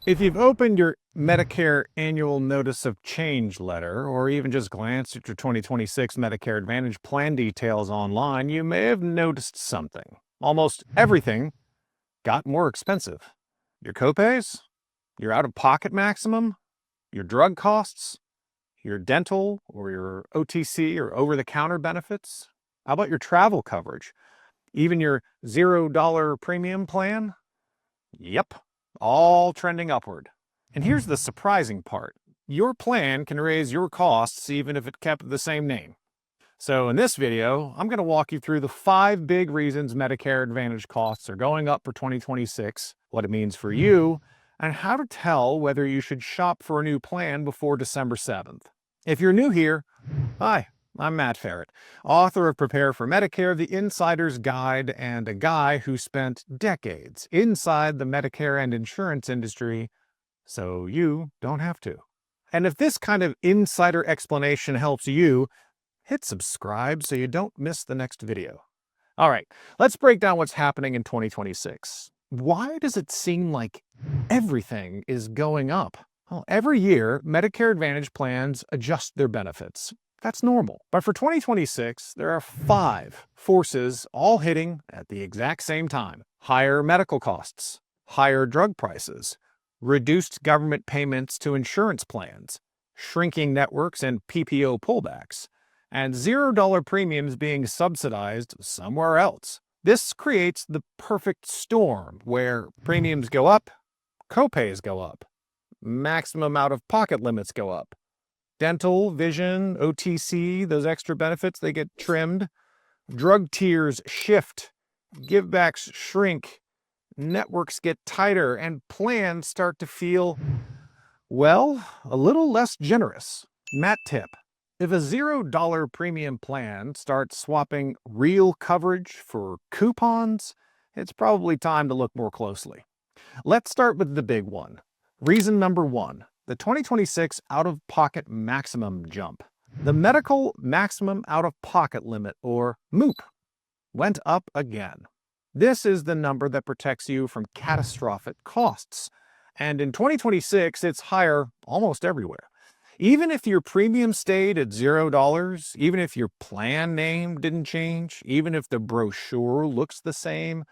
If you've opened your Medicare annual notice of change letter, or even just glanced at your 2026 Medicare Advantage plan details online, you may have noticed something. Almost everything got more expensive. Your copays, your out-of-pocket maximum, your drug costs, your dental or your OTC or over-the-counter benefits. How about your travel coverage? Even your $0 premium plan? Yep, all trending upward. And here's the surprising part. Your plan can raise your costs even if it kept the same name. So in this video, I'm going to walk you through the 5 big reasons Medicare Advantage costs are going up for 2026, what it means for you, and how to tell whether you should shop for a new plan before December 7th. If you're new here, hi, I'm Matt Ferret, author of Prepare for Medicare, The Insider's Guide, and a guy who spent decades inside the Medicare and insurance industry, so you don't have to. And if this kind of insider explanation helps you, hit subscribe so you don't miss the next video. All right, let's break down what's happening in 2026. Why does it seem like everything is going up? Well, every year, Medicare Advantage plans adjust their benefits. That's normal. But for 2026, there are 5 forces all hitting at the exact same time. Higher medical costs, higher drug prices, reduced government payments to insurance plans, shrinking networks and PPO pullbacks, and $0 premiums being subsidized somewhere else. This creates the perfect storm where premiums go up, copays go up, maximum out-of-pocket limits go up, dental, vision, OTC, those extra benefits, they get trimmed, drug tiers shift, givebacks shrink, networks get tighter, and plans start to feel, well, a little less generous. Matt tip. If a $0 premium plan starts swapping real coverage for coupons, it's probably time to look more closely. Let's start with the big one. Reason number 1, the 2026 out-of-pocket maximum jump. The medical maximum out-of-pocket limit, or MOOP, went up again. This is the number that protects you from catastrophic costs. And in 2026, it's higher almost everywhere. Even if your premium stayed at $0, even if your plan name didn't change, even if the brochure looks the same,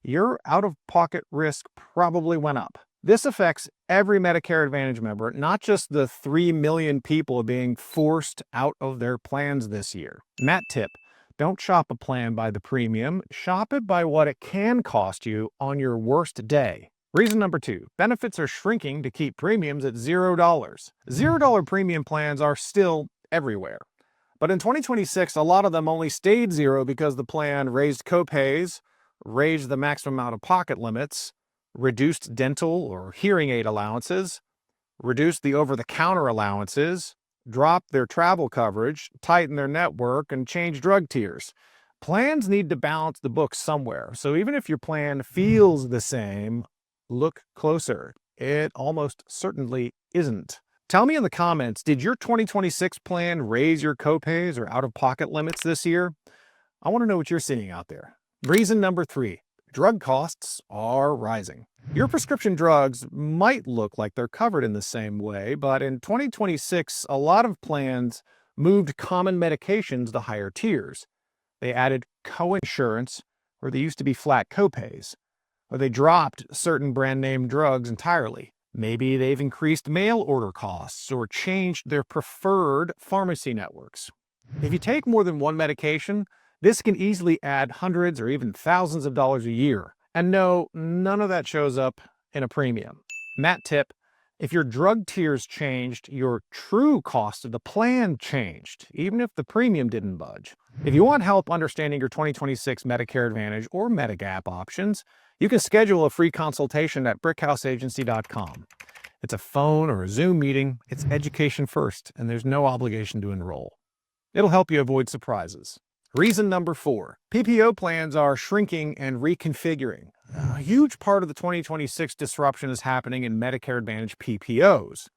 your out-of-pocket risk probably went up. This affects every Medicare Advantage member, not just the 3 million people being forced out of their plans this year. Matt tip, don't shop a plan by the premium, shop it by what it can cost you on your worst day. Reason number 2, benefits are shrinking to keep premiums at $0. $0 premium plans are still everywhere. But in 2026, a lot of them only stayed 0 because the plan raised copays, raised the maximum out-of-pocket limits, reduced dental or hearing aid allowances, reduced the over-the-counter allowances, dropped their travel coverage, tightened their network, and changed drug tiers. Plans need to balance the books somewhere, so even if your plan feels the same, look closer. It almost certainly isn't. Tell me in the comments, did your 2026 plan raise your copays or out-of-pocket limits this year? I want to know what you're seeing out there. Reason number 3, drug costs are rising. Your prescription drugs might look like they're covered in the same way, but in 2026, a lot of plans moved common medications to higher tiers. They added coinsurance where there used to be flat copays, or they dropped certain brand name drugs entirely. Maybe they've increased mail order costs or changed their preferred pharmacy networks. If you take more than one medication, this can easily add hundreds or even thousands of dollars a year. And no, none of that shows up in a premium. Matt tip, if your drug tiers changed, your true cost of the plan changed, even if the premium didn't budge. If you want help understanding your 2026 Medicare Advantage or Medigap options, you can schedule a free consultation at brickhouseagency.com. It's a phone or a Zoom meeting, it's education first, and there's no obligation to enroll. It'll help you avoid surprises. Reason number 4, PPO plans are shrinking and reconfiguring. A huge part of the 2026 disruption is happening in Medicare Advantage PPOs.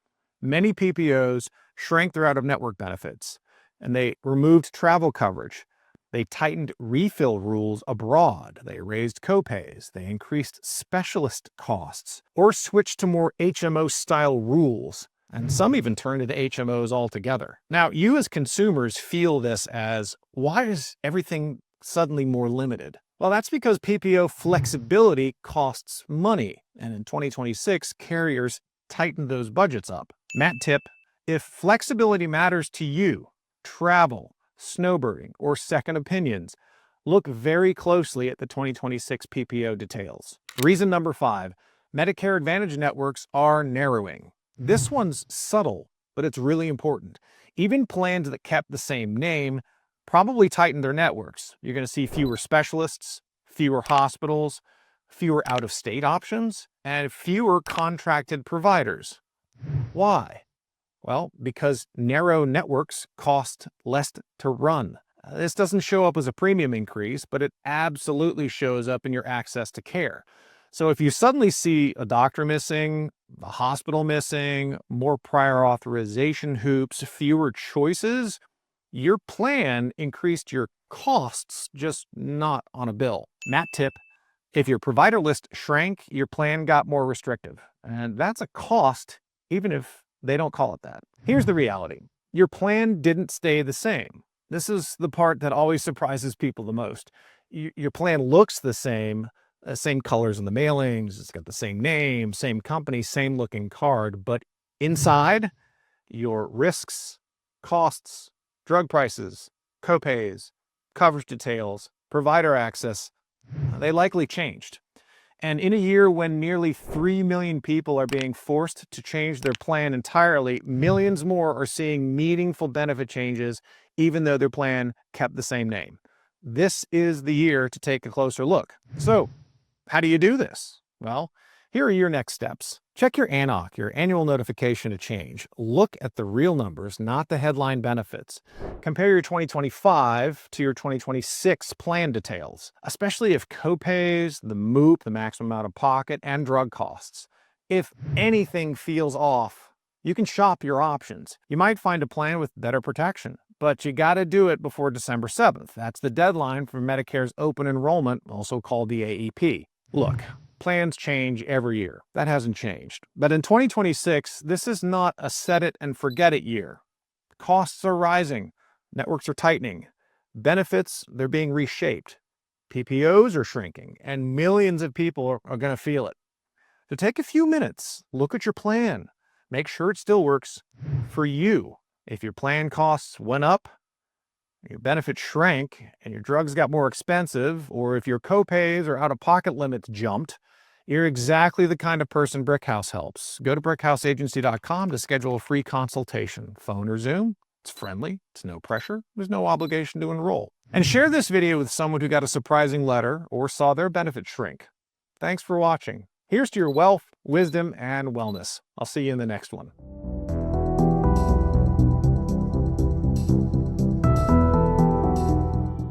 Many PPOs shrank their out-of-network benefits, and they removed travel coverage. They tightened refill rules abroad. They raised copays. They increased specialist costs or switched to more HMO-style rules. And some even turned into HMOs altogether. Now, you as consumers feel this as, why is everything suddenly more limited? Well, that's because PPO flexibility costs money. And in 2026, carriers tightened those budgets up. Matt tip, if flexibility matters to you, travel, snowbirding, or second opinions, look very closely at the 2026 PPO details. Reason number 5, Medicare Advantage networks are narrowing. This one's subtle, but it's really important. Even plans that kept the same name probably tightened their networks. You're going to see fewer specialists, fewer hospitals, fewer out-of-state options, and fewer contracted providers. Why? Well, because narrow networks cost less to run. This doesn't show up as a premium increase, but it absolutely shows up in your access to care. So if you suddenly see a doctor missing, a hospital missing, more prior authorization hoops, fewer choices, your plan increased your costs, just not on a bill. Matt tip, if your provider list shrank, your plan got more restrictive. And that's a cost, even if they don't call it that. Here's the reality. Your plan didn't stay the same. This is the part that always surprises people the most. Your plan looks the same colors in the mailings, it's got the same name, same company, same looking card, but inside, your risks, costs, drug prices, copays, coverage details, provider access, they likely changed. And in a year when nearly 3 million people are being forced to change their plan entirely, millions more are seeing meaningful benefit changes, even though their plan kept the same name. This is the year to take a closer look. So, how do you do this? Well, here are your next steps. Check your ANOC, your annual notification to change. Look at the real numbers, not the headline benefits. Compare your 2025 to your 2026 plan details, especially if copays, the MOOP, the maximum out of pocket, and drug costs. If anything feels off, you can shop your options. You might find a plan with better protection, but you got to do it before December 7th. That's the deadline for Medicare's open enrollment, also called the AEP. Look, plans change every year. That hasn't changed. But in 2026, this is not a set it and forget it year. Costs are rising. Networks are tightening. Benefits, they're being reshaped. PPOs are shrinking, and millions of people are going to feel it. So take a few minutes, look at your plan, make sure it still works for you. If your plan costs went up, your benefits shrank, and your drugs got more expensive, or if your copays or out-of-pocket limits jumped, you're exactly the kind of person Brickhouse helps. Go to brickhouseagency.com to schedule a free consultation. Phone or Zoom. It's friendly. It's no pressure. There's no obligation to enroll. And share this video with someone who got a surprising letter or saw their benefits shrink. Thanks for watching. Here's to your wealth, wisdom, and wellness. I'll see you in the next one.